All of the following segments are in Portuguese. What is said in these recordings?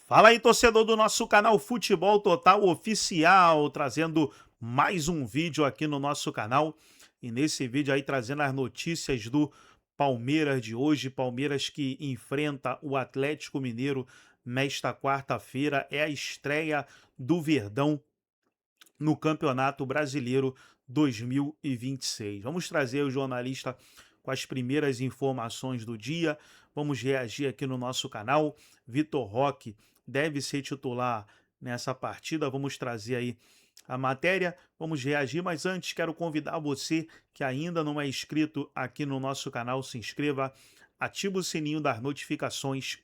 Fala aí, torcedor do nosso canal Futebol Total Oficial, trazendo mais um vídeo aqui no nosso canal. E nesse vídeo aí trazendo as notícias do Palmeiras de hoje. Palmeiras que enfrenta o Atlético Mineiro nesta quarta-feira. É a estreia do Verdão no Campeonato Brasileiro 2026. Vamos trazer o jornalista com as primeiras informações do dia. Vamos reagir aqui no nosso canal. Vitor Roque deve ser titular nessa partida. Vamos trazer aí a matéria, vamos reagir, mas antes quero convidar você que ainda não é inscrito aqui no nosso canal, se inscreva, ativa o sininho das notificações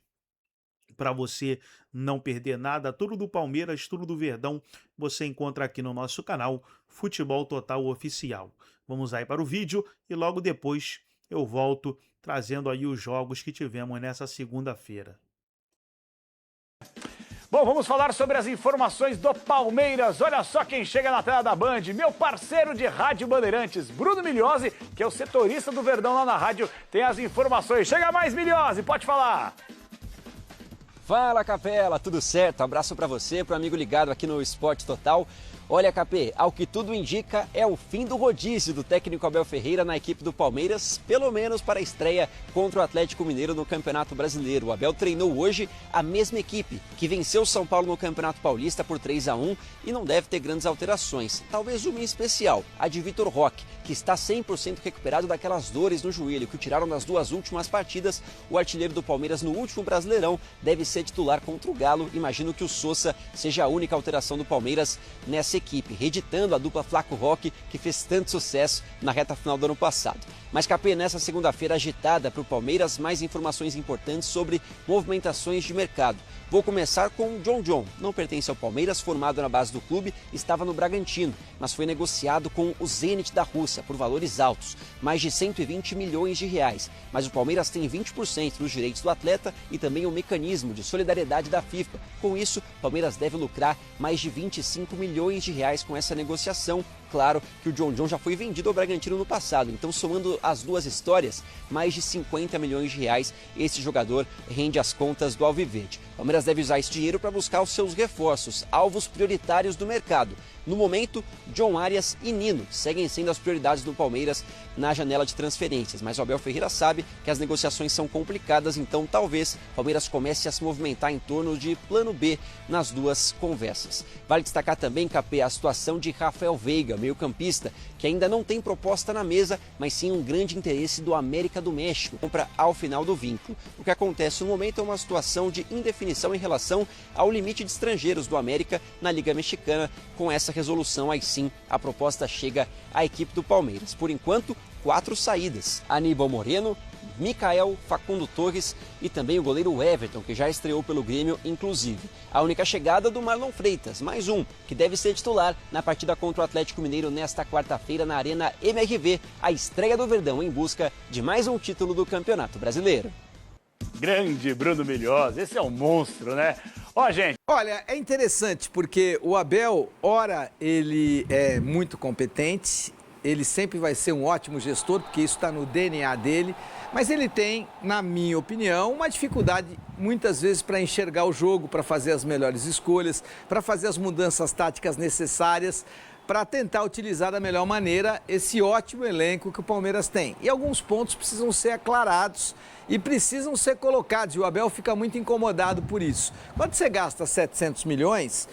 para você não perder nada. Tudo do Palmeiras, tudo do Verdão, você encontra aqui no nosso canal Futebol Total Oficial. Vamos aí para o vídeo e logo depois eu volto trazendo aí os jogos que tivemos nessa segunda-feira. Bom, vamos falar sobre as informações do Palmeiras. Olha só quem chega na tela da Band, meu parceiro de Rádio Bandeirantes, Bruno Migliozzi, que é o setorista do Verdão lá na rádio, tem as informações. Chega mais, Migliozzi, pode falar. Fala, Capela, tudo certo? Abraço para você, pro amigo ligado aqui no Esporte Total. Olha, Capê, ao que tudo indica, é o fim do rodízio do técnico Abel Ferreira na equipe do Palmeiras, pelo menos para a estreia contra o Atlético Mineiro no Campeonato Brasileiro. O Abel treinou hoje a mesma equipe, que venceu o São Paulo no Campeonato Paulista por 3-1 e não deve ter grandes alterações. Talvez uma em especial, a de Vitor Roque, que está 100% recuperado daquelas dores no joelho que o tiraram nas duas últimas partidas. O artilheiro do Palmeiras no último Brasileirão deve ser titular contra o Galo. Imagino que o Sousa seja a única alteração do Palmeiras nessa equipe, reeditando a dupla Flaco Roque, que fez tanto sucesso na reta final do ano passado. Mas, Capê, nessa segunda-feira agitada para o Palmeiras, mais informações importantes sobre movimentações de mercado. Vou começar com o John. Não pertence ao Palmeiras, formado na base do clube, estava no Bragantino, mas foi negociado com o Zenit da Rússia por valores altos, mais de 120 milhões de reais. Mas o Palmeiras tem 20% dos direitos do atleta e também o mecanismo de solidariedade da FIFA. Com isso, o Palmeiras deve lucrar mais de 25 milhões de reais com essa negociação. Claro que o John já foi vendido ao Bragantino no passado, então somando as duas histórias, mais de 50 milhões de reais esse jogador rende as contas do Alviverde. O Palmeiras deve usar esse dinheiro para buscar os seus reforços, alvos prioritários do mercado. No momento, John Arias e Nino seguem sendo as prioridades do Palmeiras na janela de transferências, mas o Abel Ferreira sabe que as negociações são complicadas, então talvez o Palmeiras comece a se movimentar em torno de plano B nas duas conversas. Vale destacar também, Capê, a situação de Rafael Veiga, meio-campista, que ainda não tem proposta na mesa, mas sim um grande interesse do América do México, compra ao final do vínculo. O que acontece no momento é uma situação de indefinição em relação ao limite de estrangeiros do América na Liga Mexicana. Com essa resolução, aí sim, a proposta chega à equipe do Palmeiras. Por enquanto, 4 saídas: Aníbal Moreno, Michael, Facundo Torres e também o goleiro Everton, que já estreou pelo Grêmio, inclusive. A única chegada do Marlon Freitas, mais um, que deve ser titular na partida contra o Atlético Mineiro nesta quarta-feira na Arena MRV, a estreia do Verdão em busca de mais um título do Campeonato Brasileiro. Grande Bruno Migliozzi, esse é um monstro, né? Ó, gente. Olha, é interessante porque o Abel, ora, ele é muito competente, ele sempre vai ser um ótimo gestor, porque isso está no DNA dele, mas ele tem, na minha opinião, uma dificuldade muitas vezes para enxergar o jogo, para fazer as melhores escolhas, para fazer as mudanças táticas necessárias, para tentar utilizar da melhor maneira esse ótimo elenco que o Palmeiras tem. E alguns pontos precisam ser aclarados e precisam ser colocados, e o Abel fica muito incomodado por isso. Quando você gasta 700 milhões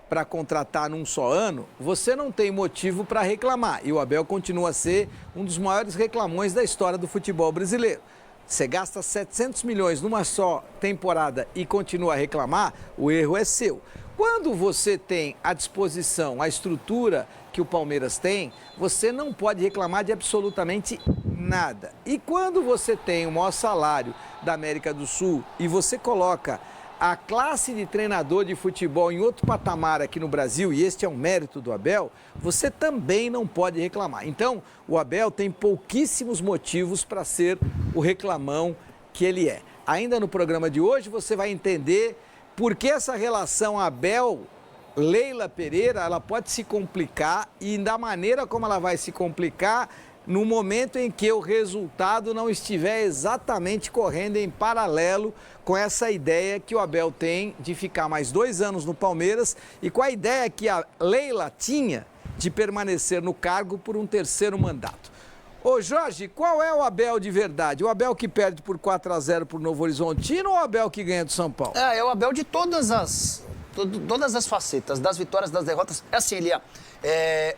para contratar num só ano, você não tem motivo para reclamar. E o Abel continua a ser um dos maiores reclamões da história do futebol brasileiro. Você gasta 700 milhões numa só temporada e continua a reclamar, o erro é seu. Quando você tem à disposição a estrutura que o Palmeiras tem, você não pode reclamar de absolutamente nada. E quando você tem o maior salário da América do Sul e você coloca a classe de treinador de futebol em outro patamar aqui no Brasil, e este é um mérito do Abel, você também não pode reclamar. Então, o Abel tem pouquíssimos motivos para ser o reclamão que ele é. Ainda no programa de hoje você vai entender por que essa relação Abel-Leila Pereira ela pode se complicar, e da maneira como ela vai se complicar, no momento em que o resultado não estiver exatamente correndo em paralelo com essa ideia que o Abel tem de ficar mais 2 anos no Palmeiras e com a ideia que a Leila tinha de permanecer no cargo por um 3º mandato. Ô Jorge, qual é o Abel de verdade? O Abel que perde por 4-0 para o Novo Horizontino ou o Abel que ganha do São Paulo? É o Abel de todas as facetas, das vitórias, das derrotas. É assim, Elia,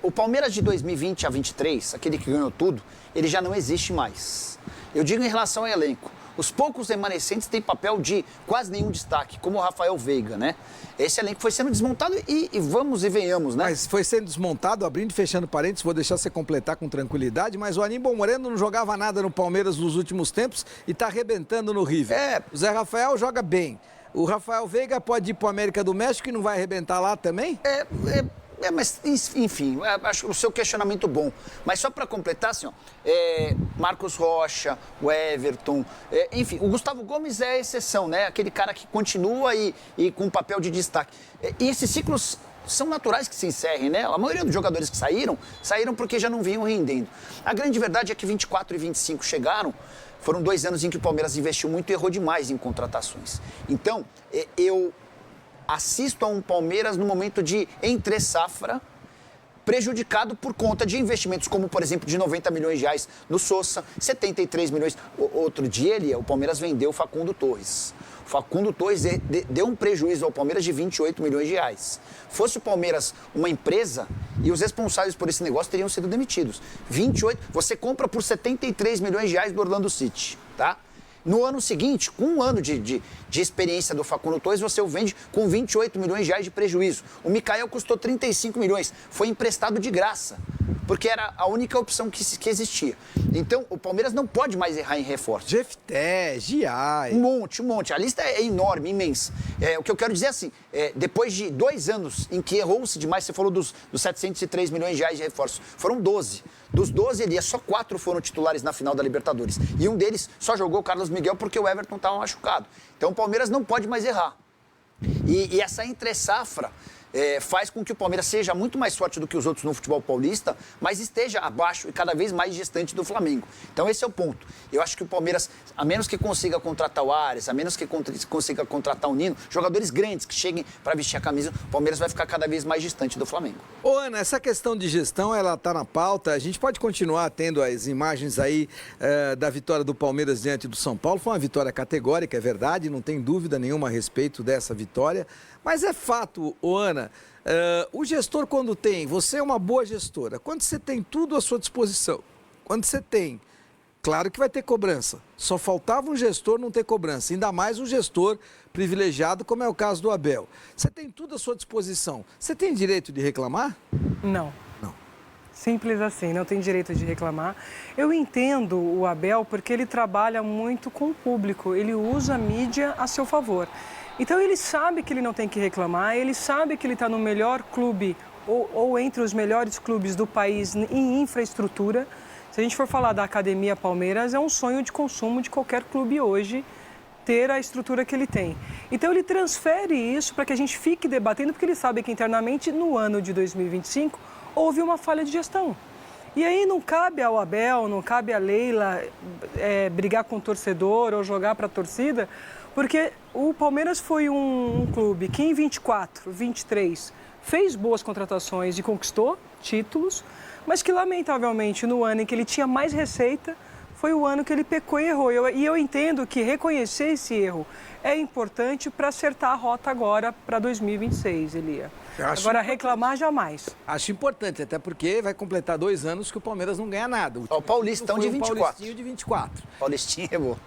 o Palmeiras de 2020 a 23, aquele que ganhou tudo, ele já não existe mais. Eu digo em relação ao elenco. Os poucos remanescentes têm papel de quase nenhum destaque, como o Rafael Veiga, né? Esse elenco foi sendo desmontado e vamos e venhamos, né? Mas foi sendo desmontado, abrindo e fechando parênteses, vou deixar você completar com tranquilidade, mas o Aníbal Moreno não jogava nada no Palmeiras nos últimos tempos e tá arrebentando no River. O Zé Rafael joga bem. O Rafael Veiga pode ir pro América do México e não vai arrebentar lá também? Mas, enfim, acho o seu questionamento bom. Mas só para completar, assim, ó, Marcos Rocha, o Everton, enfim, o Gustavo Gomes é a exceção, né? Aquele cara que continua e com papel de destaque. E esses ciclos são naturais que se encerrem, né? A maioria dos jogadores que saíram porque já não vinham rendendo. A grande verdade é que 24 e 25 chegaram, foram 2 anos em que o Palmeiras investiu muito e errou demais em contratações. Então, eu assisto a um Palmeiras no momento de entre-safra, prejudicado por conta de investimentos como, por exemplo, de 90 milhões de reais no Sousa, 73 milhões. Outro dia, o Palmeiras vendeu o Facundo Torres. O Facundo Torres deu um prejuízo ao Palmeiras de 28 milhões de reais. Fosse o Palmeiras uma empresa e os responsáveis por esse negócio teriam sido demitidos. 28, você compra por 73 milhões de reais do Orlando City, tá? No ano seguinte, com 1 ano de experiência do Facundo Torres, você o vende com 28 milhões de reais de prejuízo. O Mikael custou 35 milhões, foi emprestado de graça, porque era a única opção que existia. Então, o Palmeiras não pode mais errar em reforço. Jefté, Giai. Um monte. A lista é enorme, imensa. O que eu quero dizer é assim, depois de 2 anos em que errou-se demais, você falou dos 703 milhões de reais de reforço, foram 12. Dos 12, só 4 foram titulares na final da Libertadores. E um deles só jogou o Carlos Miguel porque o Everton estava machucado. Então o Palmeiras não pode mais errar. E essa entre-safra faz com que o Palmeiras seja muito mais forte do que os outros no futebol paulista, mas esteja abaixo e cada vez mais distante do Flamengo. Então esse é o ponto. Eu acho que o Palmeiras, a menos que consiga contratar o Ares, a menos que consiga contratar o Nino, jogadores grandes que cheguem para vestir a camisa, o Palmeiras vai ficar cada vez mais distante do Flamengo. Ô Ana, essa questão de gestão, ela está na pauta. A gente pode continuar tendo as imagens aí da vitória do Palmeiras diante do São Paulo. Foi uma vitória categórica, é verdade, não tem dúvida nenhuma a respeito dessa vitória. Mas é fato, ô Ana, o gestor quando tem, você é uma boa gestora, quando você tem tudo à sua disposição, quando você tem, claro que vai ter cobrança, só faltava um gestor não ter cobrança, ainda mais um gestor privilegiado como é o caso do Abel. Você tem tudo à sua disposição, você tem direito de reclamar? Não. Simples assim, não tem direito de reclamar. Eu entendo o Abel porque ele trabalha muito com o público, ele usa a mídia a seu favor. Então ele sabe que ele não tem que reclamar, ele sabe que ele está no melhor clube ou entre os melhores clubes do país em infraestrutura. Se a gente for falar da Academia Palmeiras, é um sonho de consumo de qualquer clube hoje ter a estrutura que ele tem. Então ele transfere isso para que a gente fique debatendo, porque ele sabe que internamente no ano de 2025 houve uma falha de gestão. E aí não cabe ao Abel, não cabe a Leila brigar com o torcedor ou jogar para a torcida, porque o Palmeiras foi um clube que em 24, 23 fez boas contratações e conquistou títulos, mas que lamentavelmente no ano em que ele tinha mais receita, foi o ano que ele pecou e errou. E eu entendo que reconhecer esse erro é importante para acertar a rota agora para 2026, Elia. Agora, reclamar jamais. Acho importante, até porque vai completar 2 anos que o Palmeiras não ganha nada. O Paulistão de 24. O Paulistinho de 24. Paulistinha é bom.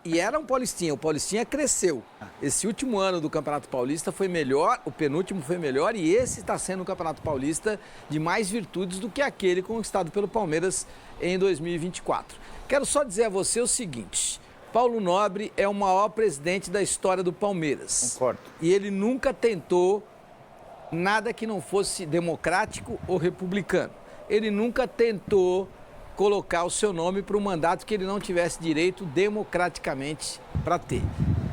E era um Paulistinha. O Paulistinha cresceu. Esse último ano do Campeonato Paulista foi melhor, o penúltimo foi melhor e esse está sendo um Campeonato Paulista de mais virtudes do que aquele conquistado pelo Palmeiras em 2024. Quero só dizer a você o seguinte: Paulo Nobre é o maior presidente da história do Palmeiras. Concordo. E ele nunca tentou nada que não fosse democrático ou republicano. Ele nunca tentou colocar o seu nome para um mandato que ele não tivesse direito democraticamente para ter.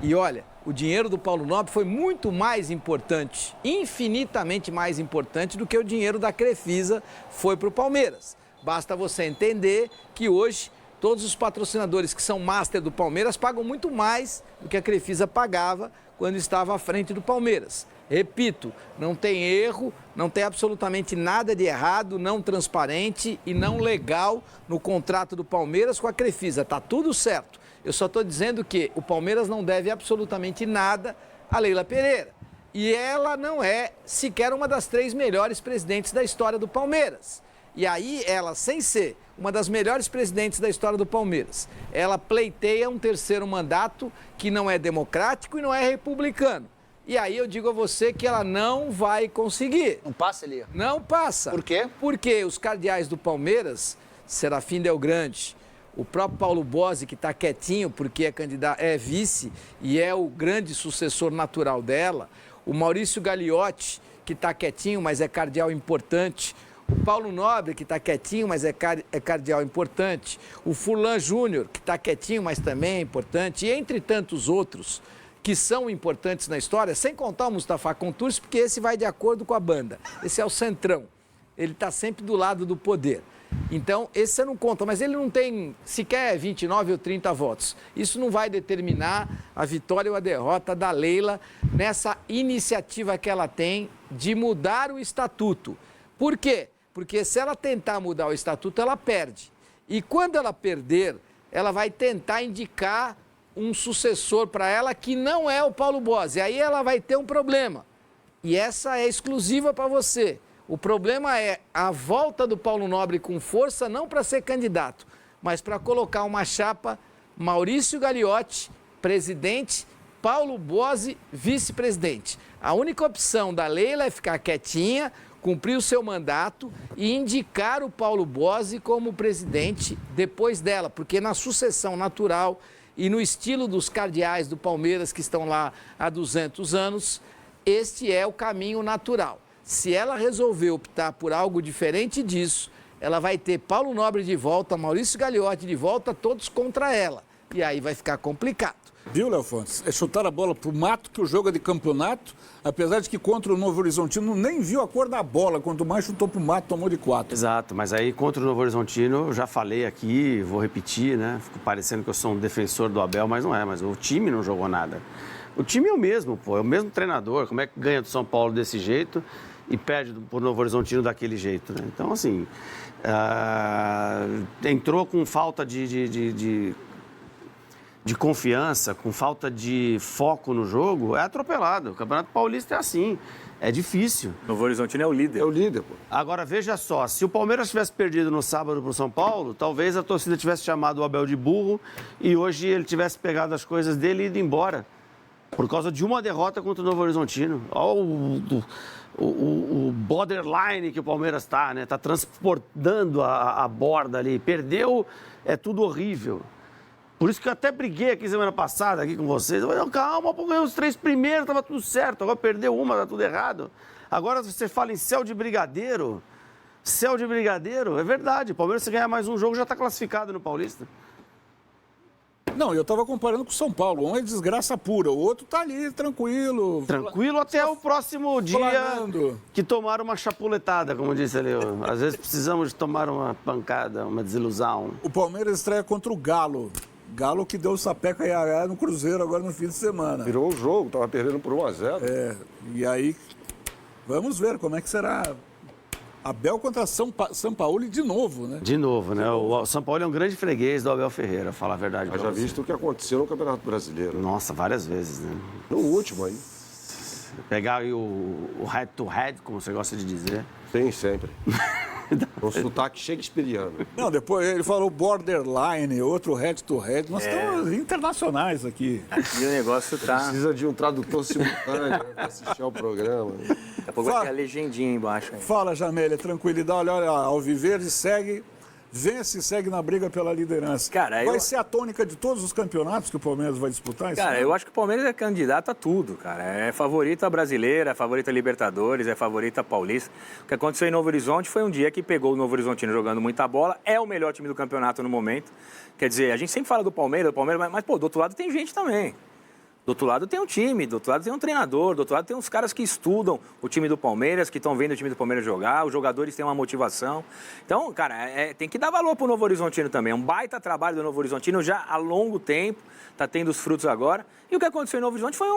E olha, o dinheiro do Paulo Nobre foi muito mais importante, infinitamente mais importante do que o dinheiro da Crefisa foi para o Palmeiras. Basta você entender que hoje todos os patrocinadores que são master do Palmeiras pagam muito mais do que a Crefisa pagava quando estava à frente do Palmeiras. Repito, não tem erro, não tem absolutamente nada de errado, não transparente e não legal no contrato do Palmeiras com a Crefisa. Está tudo certo. Eu só estou dizendo que o Palmeiras não deve absolutamente nada a Leila Pereira. E ela não é sequer uma das 3 melhores presidentes da história do Palmeiras. E aí ela, sem ser uma das melhores presidentes da história do Palmeiras, ela pleiteia um 3º mandato que não é democrático e não é republicano. E aí eu digo a você que ela não vai conseguir. Não passa, Elia? Não passa. Por quê? Porque os cardeais do Palmeiras, Serafim Del Grande, o próprio Paulo Bozzi, que está quietinho porque é vice e é o grande sucessor natural dela, o Maurício Gagliotti, que está quietinho, mas é cardeal importante, o Paulo Nobre, que está quietinho, mas é cardeal importante, o Furlan Júnior, que está quietinho, mas também é importante, e entre tantos outros que são importantes na história, sem contar o Mustafa Contursi, porque esse vai de acordo com a banda. Esse é o centrão. Ele está sempre do lado do poder. Então, esse você não conta, mas ele não tem sequer 29 ou 30 votos. Isso não vai determinar a vitória ou a derrota da Leila nessa iniciativa que ela tem de mudar o estatuto. Por quê? Porque se ela tentar mudar o estatuto, ela perde. E quando ela perder, ela vai tentar indicar um sucessor para ela que não é o Paulo Bozzi. Aí ela vai ter um problema. E essa é exclusiva para você. O problema é a volta do Paulo Nobre com força, não para ser candidato, mas para colocar uma chapa Maurício Gagliotti, presidente, Paulo Bozzi, vice-presidente. A única opção da Leila é ficar quietinha, cumprir o seu mandato e indicar o Paulo Bozzi como presidente depois dela, porque na sucessão natural e no estilo dos cardeais do Palmeiras que estão lá há 200 anos, este é o caminho natural. Se ela resolver optar por algo diferente disso, ela vai ter Paulo Nobre de volta, Maurício Gagliotti de volta, todos contra ela. E aí vai ficar complicado. Viu, Léo Fontes? É chutar a bola pro mato, que o jogo é de campeonato, apesar de que contra o Novo Horizontino nem viu a cor da bola, quanto mais chutou pro mato, tomou de 4. Exato, mas aí contra o Novo Horizontino, eu já falei aqui, vou repetir, né? Fico parecendo que eu sou um defensor do Abel, mas não é, mas o time não jogou nada. O time é o mesmo, pô, é o mesmo treinador, como é que ganha do São Paulo desse jeito e perde pro Novo Horizontino daquele jeito, né? Então, assim, entrou com falta de confiança, com falta de foco no jogo, é atropelado. O Campeonato Paulista é assim, é difícil. Novo Horizontino é o líder. É o líder, pô. Agora, veja só, se o Palmeiras tivesse perdido no sábado para o São Paulo, talvez a torcida tivesse chamado o Abel de burro e hoje ele tivesse pegado as coisas dele e ido embora. Por causa de uma derrota contra o Novo Horizontino. Olha o borderline que o Palmeiras está, né? Está transportando a borda ali. Perdeu, é tudo horrível. Por isso que eu até briguei aqui semana passada aqui com vocês. Eu falei, não, calma, ganhou os 3 primeiros, estava tudo certo. Agora perdeu uma, está tudo errado. Agora você fala em céu de brigadeiro. Céu de brigadeiro, é verdade. O Palmeiras, se ganhar mais um jogo, já está classificado no Paulista. Não, eu estava comparando com o São Paulo. Um é desgraça pura, o outro tá ali, tranquilo. Tranquilo até o próximo dia que tomaram uma chapuletada, como disse ali. Às vezes precisamos de tomar uma pancada, uma desilusão. O Palmeiras estreia contra o Galo. Galo que deu o sapeca e no Cruzeiro agora no fim de semana. Virou o jogo, tava perdendo por 1-0. É, e aí vamos ver como é que será Abel contra São Paulo de novo, né? De novo, né? O São Paulo é um grande freguês do Abel Ferreira, falar a verdade. Mas já visto o que aconteceu no Campeonato Brasileiro. Nossa, várias vezes, né? No último aí. Pegar aí o head-to-head, como você gosta de dizer. Tem sempre. Um sotaque shakespeariano. Não, depois ele falou borderline, outro head-to-head. Nós estamos internacionais aqui. E o negócio tá... Precisa de um tradutor simultâneo para assistir ao programa. Daqui a pouco vai ter a legendinha embaixo. Aí. Fala, Jamélia, tranquilidade. Olha, Alviverde segue, vence e segue na briga pela liderança. Cara, vai ser a tônica de todos os campeonatos que o Palmeiras vai disputar? Cara, eu acho que o Palmeiras é candidato a tudo, cara. É favorito a brasileira, é favorito a Libertadores, é favorito a Paulista. O que aconteceu em Novo Horizonte foi um dia que pegou o Novo Horizontino jogando muita bola. É o melhor time do campeonato no momento. Quer dizer, a gente sempre fala do Palmeiras, mas pô, do outro lado tem gente também. Do outro lado tem um time, do outro lado tem um treinador, do outro lado tem uns caras que estudam o time do Palmeiras, que estão vendo o time do Palmeiras jogar, os jogadores têm uma motivação. Então, cara, tem que dar valor pro Novo Horizontino também. É um baita trabalho do Novo Horizontino já há longo tempo, tá tendo os frutos agora. E o que aconteceu em Novo Horizonte foi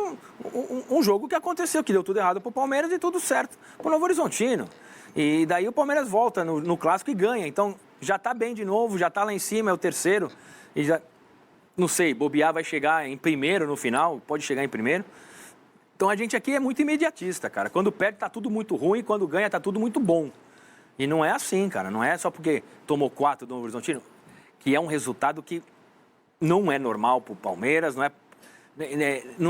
um jogo que aconteceu, que deu tudo errado pro Palmeiras e tudo certo pro Novo Horizontino. E daí o Palmeiras volta no clássico e ganha. Então, já tá bem de novo, já tá lá em cima, é o terceiro. E já... Não sei, bobear vai chegar em primeiro no final, pode chegar em primeiro. Então a gente aqui é muito imediatista, cara. Quando perde tá tudo muito ruim, quando ganha tá tudo muito bom. E não é assim, cara. Não é só porque tomou 4 do Novo Horizontino, que é um resultado que não é normal pro Palmeiras, não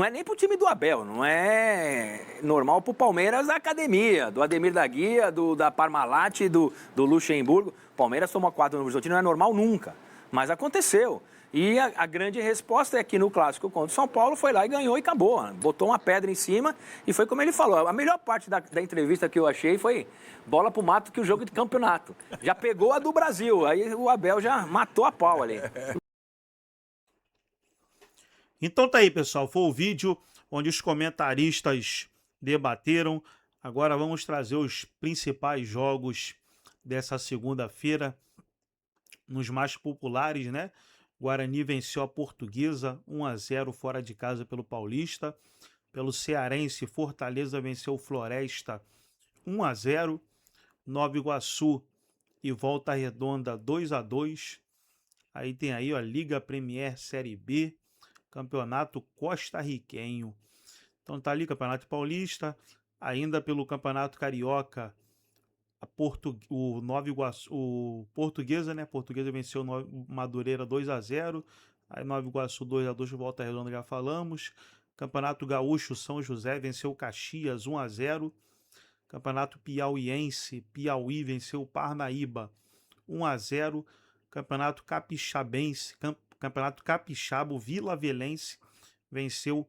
é nem pro time do Abel, não é normal pro Palmeiras da academia, do Ademir da Guia, da Parmalat, do Luxemburgo. Palmeiras tomou 4 do Novo Horizontino, não é normal nunca, mas aconteceu. E a grande resposta é que no clássico contra o São Paulo foi lá e ganhou e acabou. Botou uma pedra em cima e foi como ele falou. A melhor parte da entrevista que eu achei foi bola pro mato que o jogo de campeonato. Já pegou a do Brasil, aí o Abel já matou a pau ali. Então tá aí, pessoal. Foi o vídeo onde os comentaristas debateram. Agora vamos trazer os principais jogos dessa segunda-feira, nos mais populares, né? Guarani venceu a Portuguesa 1-0 fora de casa pelo Paulista. Pelo Cearense, Fortaleza venceu o Floresta 1-0. Nova Iguaçu e Volta Redonda 2-2. Aí tem aí, ó, Liga Premier Série B, Campeonato Costarriquenho. Então tá ali, Campeonato Paulista. Ainda pelo Campeonato Carioca, o Nova Iguaçu, o Portuguesa, né? Portuguesa venceu o Madureira 2-0. Aí Nova Iguaçu 2-2, Volta Redonda, já falamos. Campeonato Gaúcho, São José venceu o Caxias 1-0. Campeonato Piauiense, Piauí venceu o Parnaíba 1-0. Campeonato Capixabense, Campeonato Capixaba, o Vila Velense venceu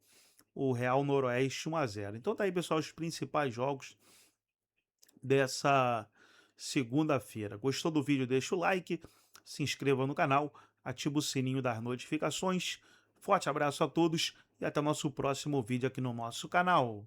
o Real Noroeste 1-0. Então tá aí, pessoal, os principais jogos dessa segunda-feira. Gostou do vídeo? Deixa o like, se inscreva no canal, ativa o sininho das notificações. Forte abraço a todos e até o nosso próximo vídeo aqui no nosso canal.